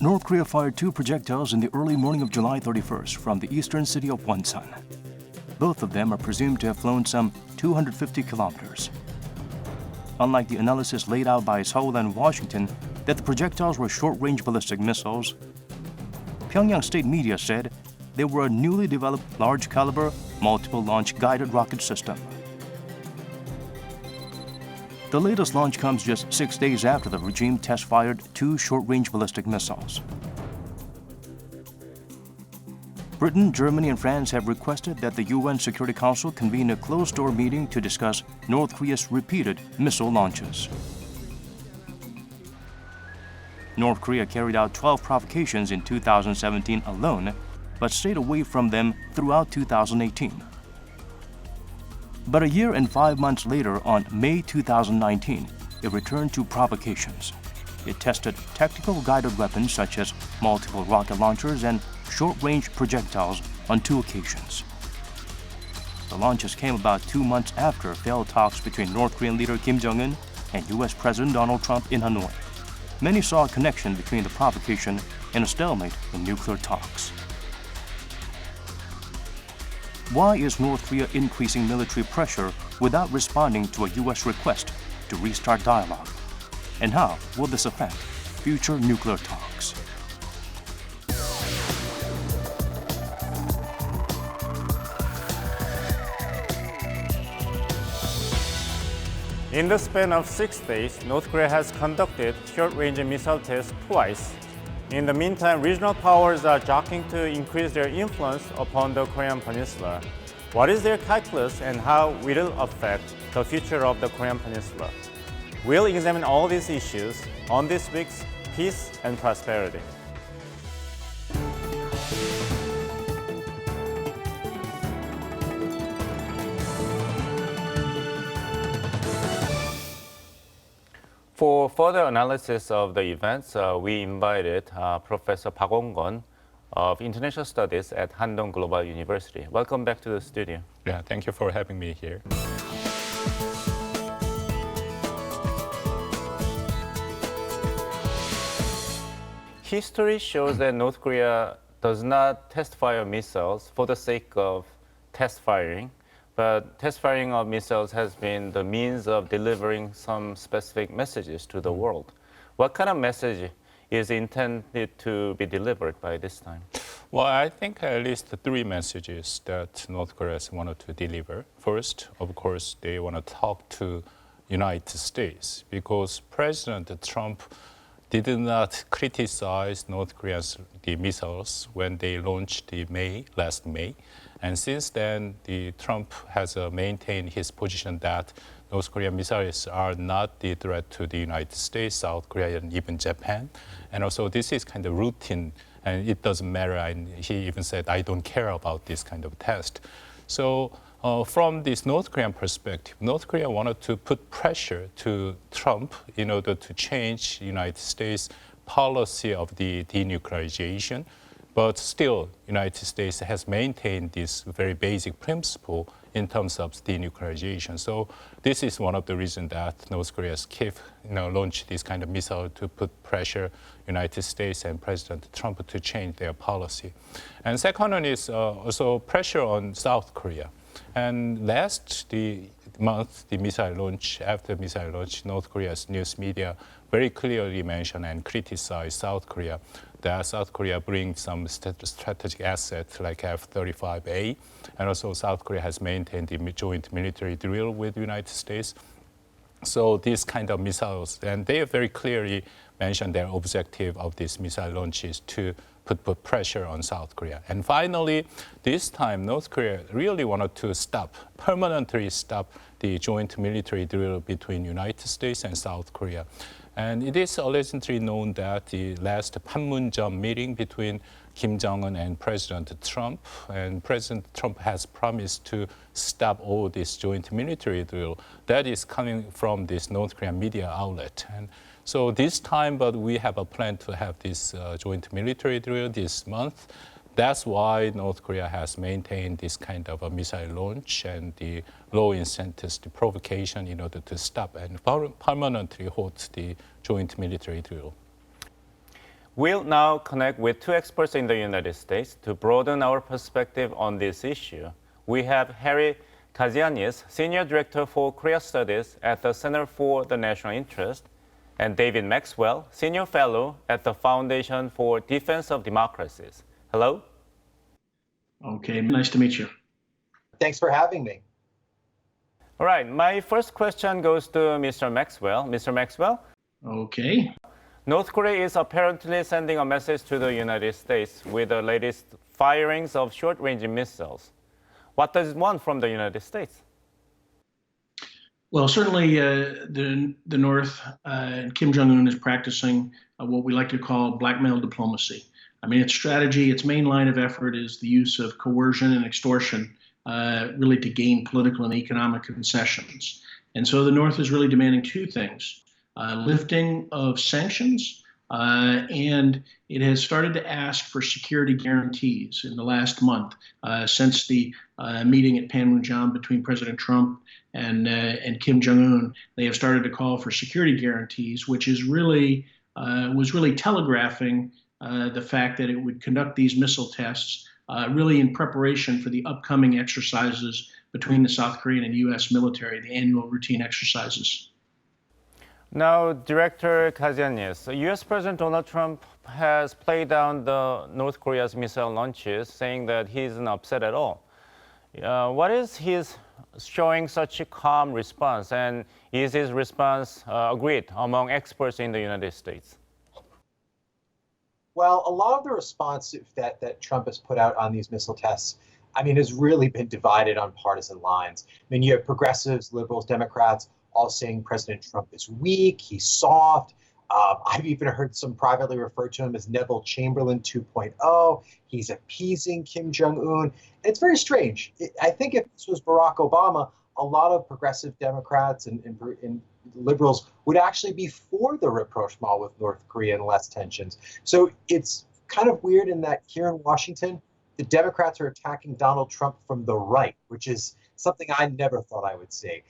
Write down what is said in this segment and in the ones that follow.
North Korea fired 2 projectiles in the early morning of July 31st from the eastern city of Wonsan. Both of them are presumed to have flown some 250 kilometers. Unlike the analysis laid out by Seoul and Washington that the projectiles were short-range ballistic missiles, Pyongyang state media said they were a newly developed large-caliber, multiple-launch guided rocket system. The latest launch comes just 6 days after the regime test-fired 2 short-range ballistic missiles. Britain, Germany, and France have requested that the UN Security Council convene a closed-door meeting to discuss North Korea's repeated missile launches. North Korea carried out 12 provocations in 2017 alone, but stayed away from them throughout 2018. But a year and 5 months later, on May 2019, it returned to provocations. It tested tactical guided weapons such as multiple rocket launchers and short-range projectiles on 2 occasions. The launches came about 2 months after failed talks between North Korean leader Kim Jong-un and U.S. President Donald Trump in Hanoi. Many saw a connection between the provocation and a stalemate in nuclear talks. Why is North Korea increasing military pressure without responding to a U.S. request to restart dialogue? And how will this affect future nuclear talks? In the span of 6 days, North Korea has conducted short-range missile tests twice. In the meantime, regional powers are jockeying to increase their influence upon the Korean Peninsula. What is their calculus and how will it affect the future of the Korean Peninsula? We'll examine all these issues on this week's Peace and Prosperity. For further analysis of the events, we invited Professor Park Won-gon of International Studies at Handong Global University. Welcome back to the studio. Yeah, thank you for having me here. History shows that North Korea does not test fire missiles for the sake of test firing, but test firing of missiles has been the means of delivering some specific messages to the world. What kind of message is intended to be delivered by this time? Well, I think at least 3 messages that North Korea wanted to deliver. First, of course, they want to talk to United States because President Trump did not criticize North Korea's the missiles when they launched last May. And since then, Trump has maintained his position that North Korean missiles are not the threat to the United States, South Korea, and even Japan. And also, this is kind of routine, and it doesn't matter. And he even said, I don't care about this kind of test. So from this North Korean perspective, North Korea wanted to put pressure to Trump in order to change United States policy of the denuclearization. But still, United States has maintained this very basic principle in terms of denuclearization. So this is one of the reasons that North Korea launched this kind of missile to put pressure United States and President Trump to change their policy. And second one is also pressure on South Korea. And last month, after missile launch, North Korea's news media very clearly mentioned and criticized South Korea, that South Korea brings some strategic assets like F-35A, and also South Korea has maintained the joint military drill with the United States. So these kind of missiles, and they very clearly mentioned their objective of this missile launch is to put pressure on South Korea. And finally, this time, North Korea really wanted to permanently stop the joint military drill between United States and South Korea. And it is allegedly known that the last Panmunjom meeting between Kim Jong-un and President Trump, and President Trump has promised to stop all this joint military drill. That is coming from this North Korean media outlet. And so this time, but we have a plan to have this joint military drill this month. That's why North Korea has maintained this kind of a missile launch and the low incentives, the provocation in order to stop and permanently halt the joint military drill. We'll now connect with two experts in the United States to broaden our perspective on this issue. We have Harry Kazianis, Senior Director for Korea Studies at the Center for the National Interest, and David Maxwell, Senior Fellow at the Foundation for Defense of Democracies. Hello. Okay, nice to meet you. Thanks for having me. All right, my first question goes to Mr. Maxwell. Mr. Maxwell? Okay. North Korea is apparently sending a message to the United States with the latest firings of short-range missiles. What does it want from the United States? Well, certainly the North and Kim Jong-un is practicing what we like to call blackmail diplomacy. I mean, its strategy, its main line of effort is the use of coercion and extortion, really to gain political and economic concessions. And so the North is really demanding two things: lifting of sanctions, and it has started to ask for security guarantees in the last month since the meeting at Panmunjom between President Trump and Kim Jong-un. They have started to call for security guarantees, which is really was really telegraphing the fact that it would conduct these missile tests really in preparation for the upcoming exercises between the South Korean and U.S. military, the annual routine exercises. Now, Director Kazianis, U.S. President Donald Trump has played down the North Korea's missile launches, saying that he isn't upset at all. What is his showing such a calm response, and is his response agreed among experts in the United States? Well, a lot of the response that Trump has put out on these missile tests, I mean, has really been divided on partisan lines. I mean, you have progressives, liberals, Democrats, all saying President Trump is weak, he's soft. I've even heard some privately refer to him as Neville Chamberlain 2.0. He's appeasing Kim Jong-un. It's very strange. I think if this was Barack Obama, a lot of progressive Democrats and liberals would actually be for the rapprochement with North Korea and less tensions. So it's kind of weird in that here in Washington, the Democrats are attacking Donald Trump from the right, which is something I never thought I would see.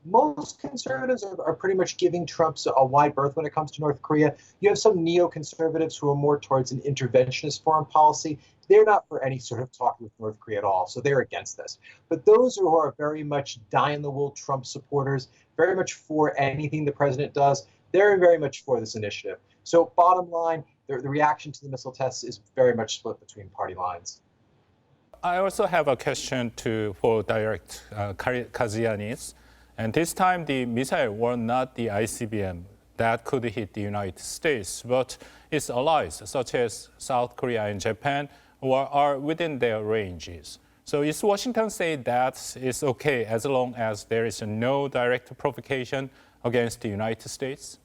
Most conservatives are pretty much giving Trump a wide berth when it comes to North Korea. You have some neoconservatives who are more towards an interventionist foreign policy. They're not for any sort of talk with North Korea at all, so they're against this. But those who are very much die-in-the-wool Trump supporters, very much for anything the president does, they're very much for this initiative. So bottom line, the reaction to the missile tests is very much split between party lines. I also have a question for Director Kazianis. And this time, the missile were not the ICBM that could hit the United States, but its allies, such as South Korea and Japan, are within their ranges. So is Washington saying that it's okay as long as there is no direct provocation against the United States?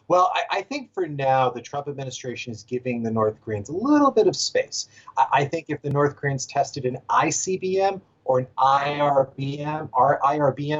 Well, I think for now, the Trump administration is giving the North Koreans a little bit of space. I think if the North Koreans tested an ICBM or an IRBM,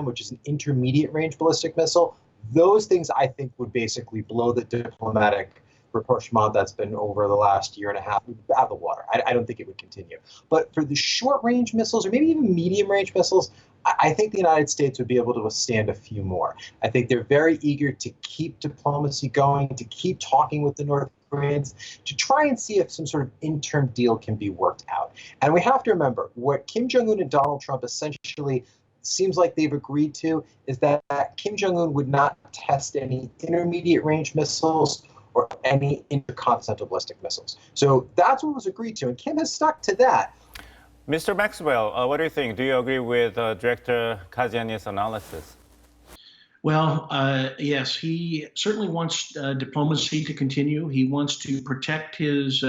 which is an intermediate range ballistic missile, those things I think would basically blow the diplomatic rapprochement that's been over the last year and a half out of the water. I don't think it would continue. But for the short range missiles, or maybe even medium range missiles, I think the United States would be able to withstand a few more. I think they're very eager to keep diplomacy going, to keep talking with the North Koreans, to try and see if some sort of interim deal can be worked out. And we have to remember, what Kim Jong-un and Donald Trump essentially seems like they've agreed to is that Kim Jong-un would not test any intermediate range missiles or any intercontinental ballistic missiles. So that's what was agreed to, and Kim has stuck to that. Mr. Maxwell, what do you think? Do you agree with Director Kazianis' analysis? Well, yes, he certainly wants diplomacy to continue. He wants to protect his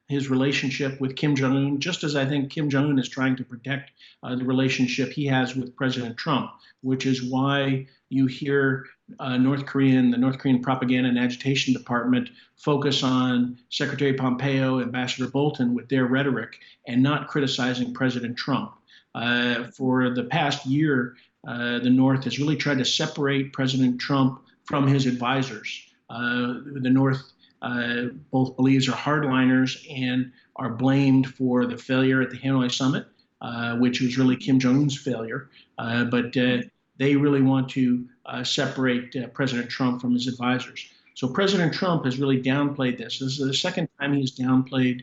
relationship with Kim Jong-un, just as I think Kim Jong-un is trying to protect the relationship he has with President Trump, which is why you hear the North Korean Propaganda and Agitation Department focus on Secretary Pompeo, Ambassador Bolton with their rhetoric and not criticizing President Trump. For the past year, the North has really tried to separate President Trump from his advisors. The North both believes are hardliners and are blamed for the failure at the Hanoi summit, which was really Kim Jong-un's failure. But they really want to separate President Trump from his advisors. So President Trump has really downplayed this. This is the second time he's downplayed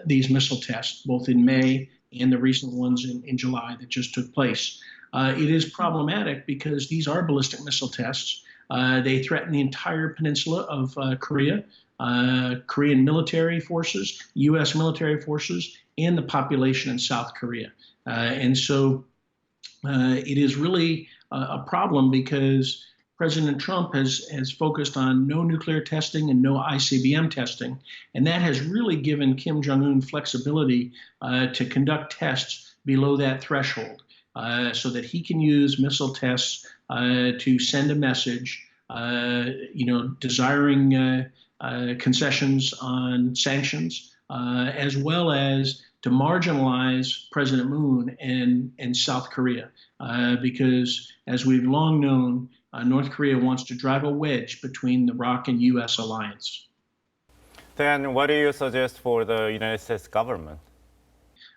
these missile tests, both in May and the recent ones in July that just took place. It is problematic because these are ballistic missile tests. They threaten the entire peninsula of Korea, Korean military forces, U.S. military forces, and the population in South Korea. And so it is really a problem because President Trump has focused on no nuclear testing and no ICBM testing, and that has really given Kim Jong-un flexibility to conduct tests below that threshold so that he can use missile tests to send a message, desiring concessions on sanctions, as well as to marginalize President Moon and South Korea, because as we've long known, North Korea wants to drive a wedge between the ROK and U.S. alliance. Then what do you suggest for the United States government?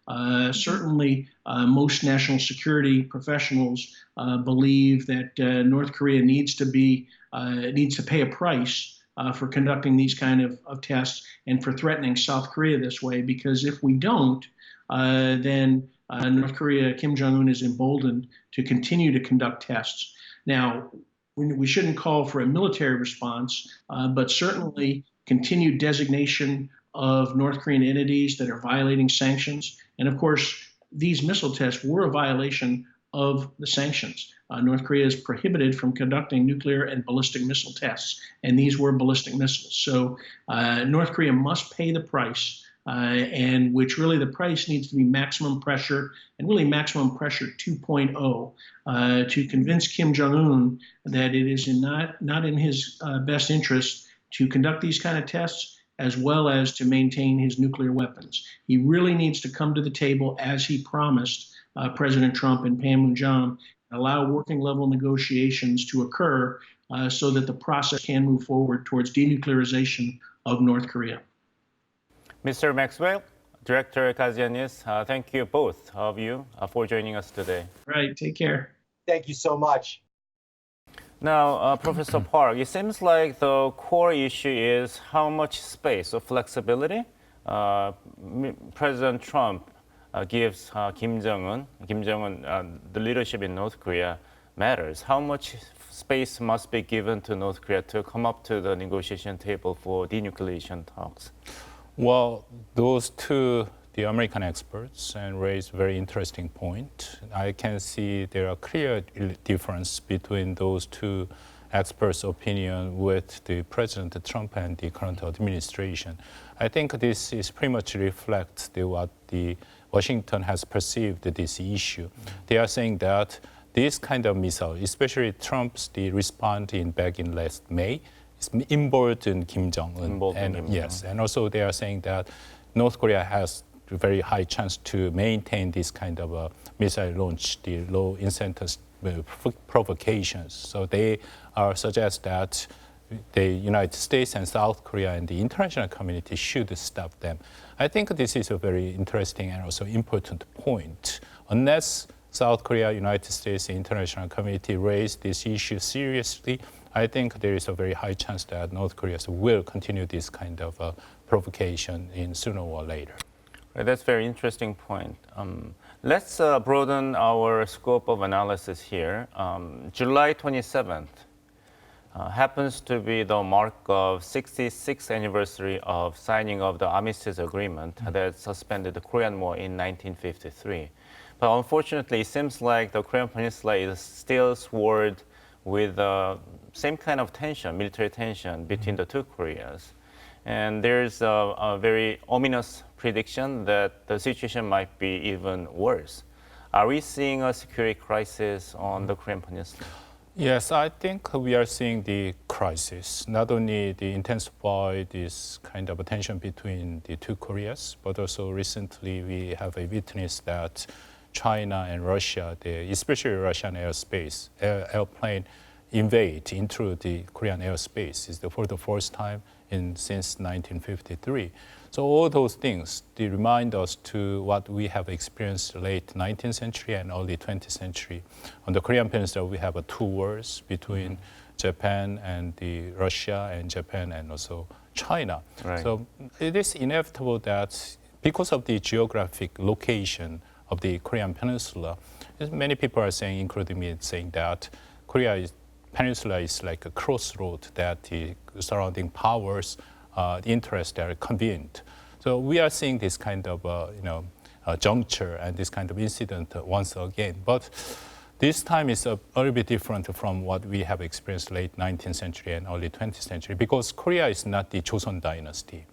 Certainly, most national security professionals believe that North Korea needs to pay a price for conducting these kind of tests and for threatening South Korea this way, because if we don't, then North Korea, Kim Jong-un is emboldened to continue to conduct tests. Now, we shouldn't call for a military response, but certainly continued designation of North Korean entities that are violating sanctions. And of course, these missile tests were a violation of the sanctions. North Korea is prohibited from conducting nuclear and ballistic missile tests, and these were ballistic missiles. So North Korea must pay the price, and which really the price needs to be maximum pressure, and really maximum pressure 2.0, to convince Kim Jong-un that it is not in his best interest to conduct these kind of tests, as well as to maintain his nuclear weapons. He really needs to come to the table, as he promised President Trump and Panmunjom, allow working level negotiations to occur so that the process can move forward towards denuclearization of North Korea. Mr. Maxwell, Director Kazianis, thank you both of you for joining us today. Right, take care. Thank you so much. Now, Professor Park, it seems like the core issue is how much space or flexibility President Trump gives Kim Jong-un, the leadership in North Korea matters. How much space must be given to North Korea to come up to the negotiation table for denuclearization talks? Well, those two, the American experts, and raised very interesting point. I can see there are clear difference between those two experts' opinion with the President Trump and the current administration. I think this is pretty much reflects what the Washington has perceived this issue. They are saying that this kind of missile, especially Trump's response back in last May, is emboldened Kim Jong-un. Yes, and also they are saying that North Korea has a very high chance to maintain this kind of a missile launch, the low incentive provocations. So they suggest that the United States and South Korea and the international community should stop them. I think this is a very interesting and also important point. Unless South Korea, United States, the international community raise this issue seriously, I think there is a very high chance that North Korea will continue this kind of provocation in sooner or later. Right, that's a very interesting point. Let's broaden our scope of analysis here. July 27th happens to be the mark of 66th anniversary of signing of the Armistice Agreement that suspended the Korean War in 1953. But unfortunately, it seems like the Korean Peninsula is still swirled with the same kind of tension, military tension between the two Koreas. And there's a very ominous prediction that the situation might be even worse. Are we seeing a security crisis on the Korean Peninsula? Yes, I think we are seeing the crisis, not only the intensify this kind of tension between the two Koreas, but also recently we have a witness that China and Russia, especially Russian airspace, airplane invade into the Korean airspace. It's for the first time since 1953. So all those things, they remind us to what we have experienced late 19th century and early 20th century. On the Korean Peninsula, we have two wars between Japan and Russia, and Japan and also China. Right. So it is inevitable that because of the geographic location of the Korean Peninsula, many people are saying, including me, saying that Peninsula is like a crossroad that the surrounding powers the interests are convenient. So we are seeing this kind of juncture and this kind of incident once again. But this time is a little bit different from what we have experienced late 19th century and early 20th century, because Korea is not the Joseon dynasty.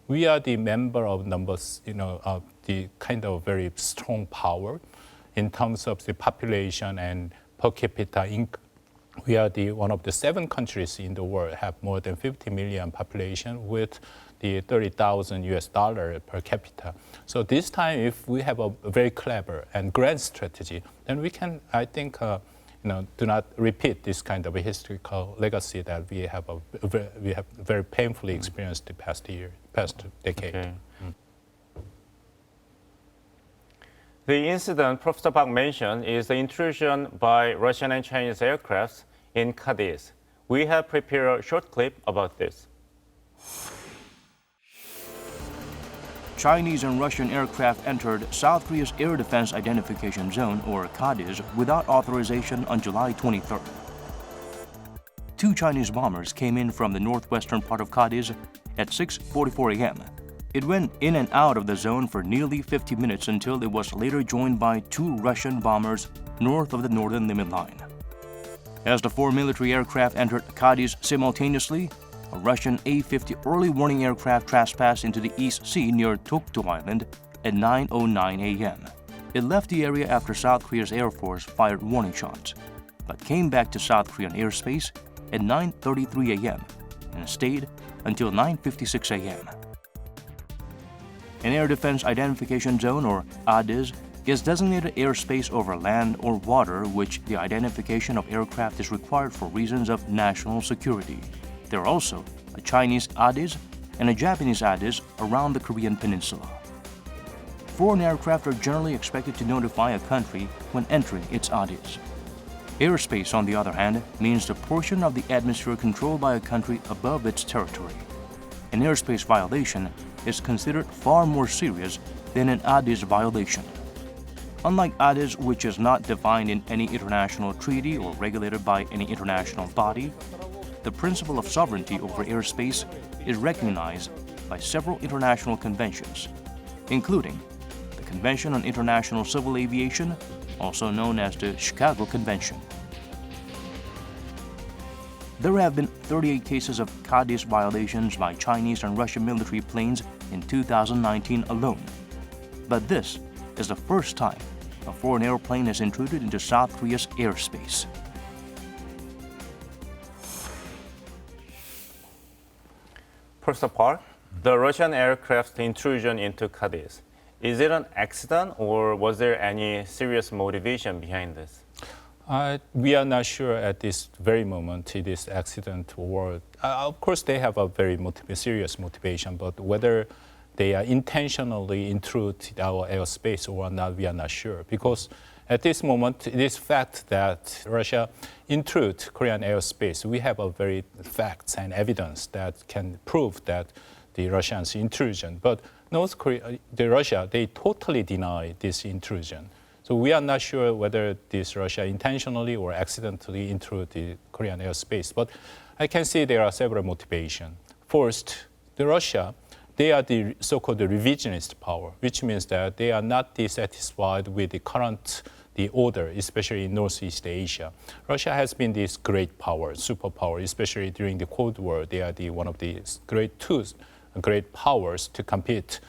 We are the member of numbers, of the kind of very strong power in terms of the population and per capita income. We are one of the 7 countries in the world have more than 50 million population with the $30,000 per capita. So this time, if we have a very clever and grand strategy, then we can, I think, do not repeat this kind of a historical legacy that we have very painfully experienced the past decade. Okay. The incident Professor Park mentioned is the intrusion by Russian and Chinese aircrafts in KADIZ. We have prepared a short clip about this. Chinese and Russian aircraft entered South Korea's Air Defense Identification Zone, or KADIZ, without authorization on July 23rd. 2 Chinese bombers came in from the northwestern part of KADIZ at 6:44 a.m. It went in and out of the zone for nearly 50 minutes until it was later joined by 2 Russian bombers north of the northern limit line. As the 4 military aircraft entered KADIZ simultaneously, a Russian A-50 early warning aircraft trespassed into the East Sea near Dokdo Island at 9:09 a.m. It left the area after South Korea's Air Force fired warning shots, but came back to South Korean airspace at 9:33 a.m. and stayed until 9:56 a.m. An Air Defense Identification Zone, or KADIZ, is designated airspace over land or water which the identification of aircraft is required for reasons of national security. There are also a Chinese KADIZ and a Japanese KADIZ around the Korean Peninsula. Foreign aircraft are generally expected to notify a country when entering its KADIZ. Airspace, on the other hand, means the portion of the atmosphere controlled by a country above its territory. An airspace violation is considered far more serious than an KADIZ violation. Unlike KADIZ, which is not defined in any international treaty or regulated by any international body, the principle of sovereignty over airspace is recognized by several international conventions, including the Convention on International Civil Aviation, also known as the Chicago Convention. There have been 38 cases of KADIZ violations by Chinese and Russian military planes in 2019 alone. But this is the first time a foreign airplane has intruded into South Korea's airspace. Professor Park, the Russian aircraft's intrusion into KADIZ, is it an accident or was there any serious motivation behind this? We are not sure at this very moment it is accident or, of course, they have a very serious motivation, but whether they are intentionally intrude our airspace or not, we are not sure. Because at this moment, it is fact that Russia intrude Korean airspace. We have a very facts and evidence that can prove that the Russians intrusion. But North Korea, Russia, they totally deny this intrusion. So we are not sure whether this Russia intentionally or accidentally intrude the Korean airspace. But I can see there are several motivations. First, the Russia, they are the so-called revisionist power, which means that they are not dissatisfied with the current order, especially in Northeast Asia. Russia has been this great power, superpower, especially during the Cold War. They are one of the great powers to compete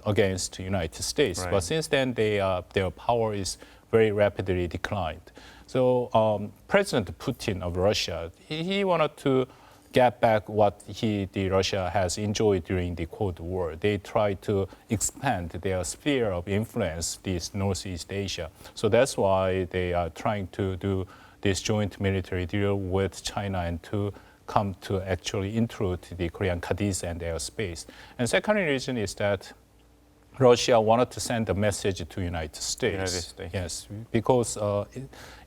against the United States. Right. But since then, their power is very rapidly declined. So President Putin of Russia, he wanted to get back what Russia has enjoyed during the Cold War. They tried to expand their sphere of influence, this Northeast Asia. So that's why they are trying to do this joint military deal with China and to come to actually intrude the Korean KADIZ and airspace. And second reason is that Russia wanted to send a message to United States. Yes, because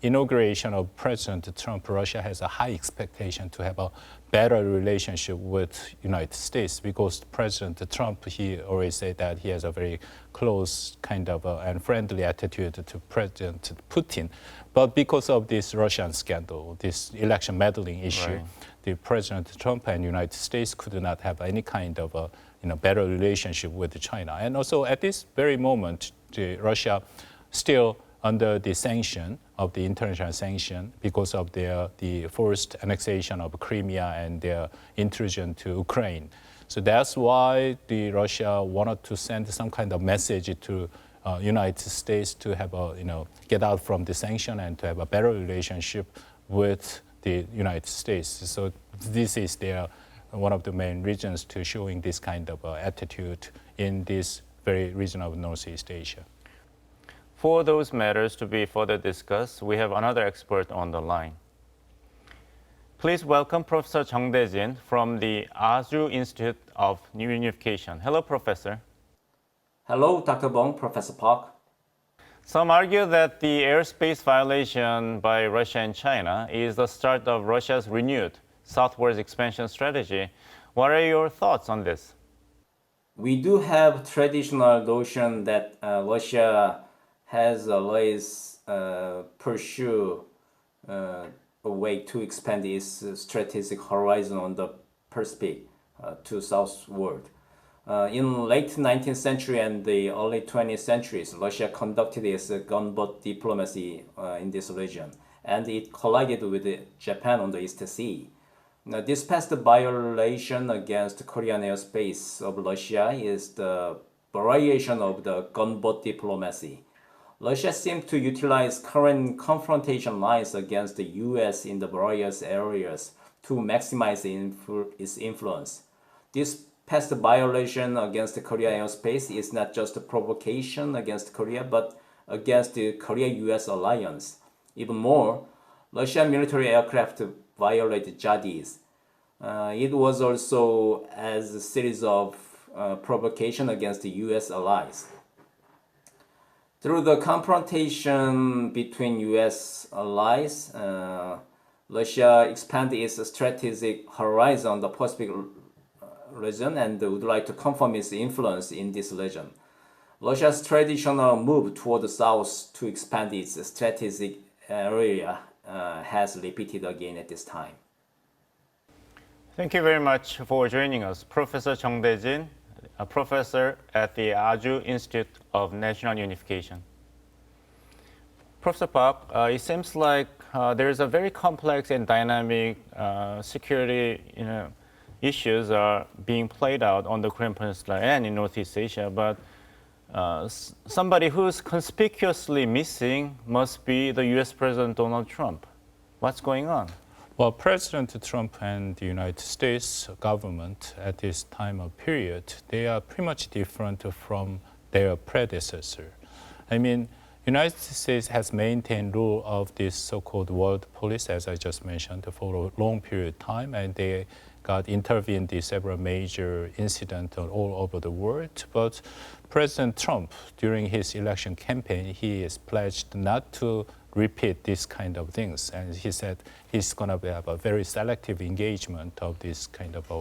inauguration of President Trump, Russia has a high expectation to have a better relationship with United States because President Trump, he always said that he has a very close kind of and friendly attitude to President Putin. But because of this Russian scandal, this election meddling issue, the President Trump and United States could not have any kind of a better relationship with China. And also at this very moment, Russia still under the sanction of the international sanction because of the forced annexation of Crimea and their intrusion to Ukraine. So that's why the Russia wanted to send some kind of message to United States to have get out from the sanction and to have a better relationship with the United States. So this is one of the main reasons to showing this kind of attitude in this very region of Northeast Asia. For those matters to be further discussed, we have another expert on the line. Please welcome Professor Jung Dae-jin from the Ajou Institute of Unification. Hello, Professor. Hello, Dr. Bong, Professor Park. Some argue that the airspace violation by Russia and China is the start of Russia's renewed southwards expansion strategy. What are your thoughts on this? We do have traditional notion that Russia has always pursued a way to expand its strategic horizon on the Pacific to southward. In late 19th century and the early 20th centuries, Russia conducted its gunboat diplomacy in this region, and it collided with Japan on the East Sea. Now, this past violation against Korean airspace of Russia is the variation of the gunboat diplomacy. Russia seems to utilize current confrontation lines against the U.S. in the various areas to maximize its influence. This past violation against Korean airspace is not just a provocation against Korea, but against the Korea-U.S. alliance. Even more, Russian military aircraft violated KADIZ. It was also as a series of provocation against the U.S. allies. Through the confrontation between U.S. allies, Russia expanded its strategic horizon on the Pacific region and would like to confirm its influence in this region. Russia's traditional move toward the south to expand its strategic area has repeated again at this time. Thank you very much for joining us, Professor Jung Dae-jin, a professor at the Ajou Institute of National Unification. Professor Park, it seems like there is a very complex and dynamic security issues are being played out on the Korean Peninsula and in Northeast Asia, but somebody who's conspicuously missing must be the U.S. President Donald Trump. What's going on? Well, President Trump and the United States government at this time of period, they are pretty much different from their predecessor. I mean, United States has maintained rule of this so-called world police, as I just mentioned, for a long period of time, and they got intervened in several major incidents all over the world. But President Trump, during his election campaign, he is pledged not to repeat this kind of things. And he said he's going to have a very selective engagement of this kind of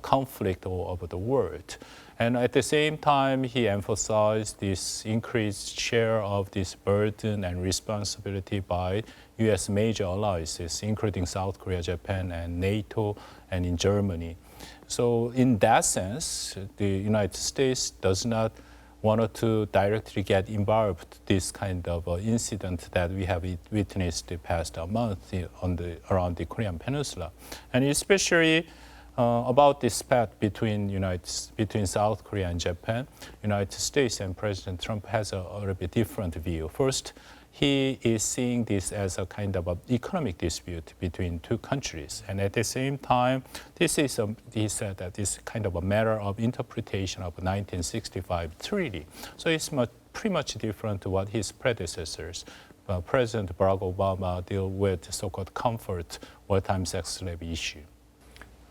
conflict all over the world. And at the same time, he emphasized this increased share of this burden and responsibility by U.S. major allies, including South Korea, Japan, and NATO, and in Germany. So in that sense, the United States does not want to directly get involved in this kind of incident that we have witnessed the past month around the Korean Peninsula. And especially about this spat between South Korea and Japan, United States and President Trump has a little bit different view. First, he is seeing this as a kind of an economic dispute between two countries. And at the same time, he said that this kind of a matter of interpretation of 1965 treaty. So it's pretty much different to what his predecessors President Barack Obama deal with so-called comfort wartime sex slave issue.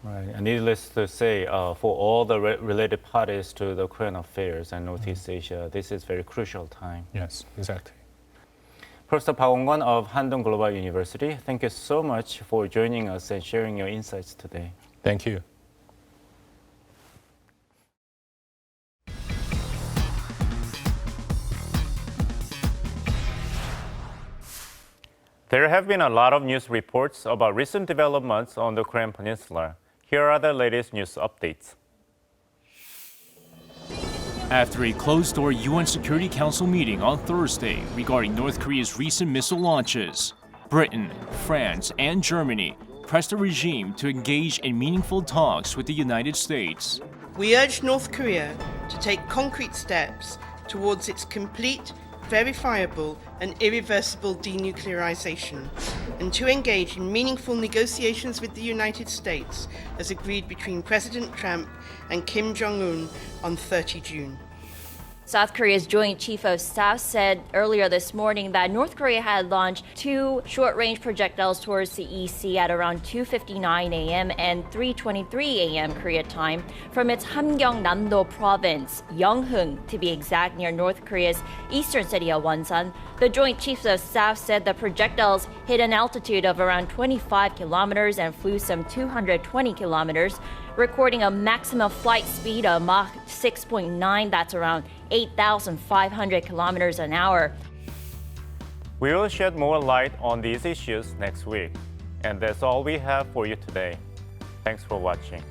Right, and needless to say, for all the related parties to the Korean affairs and Northeast Asia, this is very crucial time. Yes, exactly. Professor Park Won-gon of Handong Global University, thank you so much for joining us and sharing your insights today. Thank you. There have been a lot of news reports about recent developments on the Korean Peninsula. Here are the latest news updates. After a closed-door UN Security Council meeting on Thursday regarding North Korea's recent missile launches, Britain, France, and Germany pressed the regime to engage in meaningful talks with the United States. We urge North Korea to take concrete steps towards its complete, verifiable, and irreversible denuclearization, and to engage in meaningful negotiations with the United States as agreed between President Trump and Kim Jong-un on 30 June. South Korea's Joint Chief of Staff said earlier this morning that North Korea had launched 2 short-range projectiles towards the EC at around 2:59 a.m. and 3:23 a.m. Korea time from its Hamgyong-namdo province, Yeonghung to be exact, near North Korea's eastern city of Wonsan. The Joint Chiefs of Staff said the projectiles hit an altitude of around 25 kilometers and flew some 220 kilometers, recording a maximum flight speed of Mach 6.9, that's around 8,500 kilometers an hour. We will shed more light on these issues next week. And that's all we have for you today. Thanks for watching.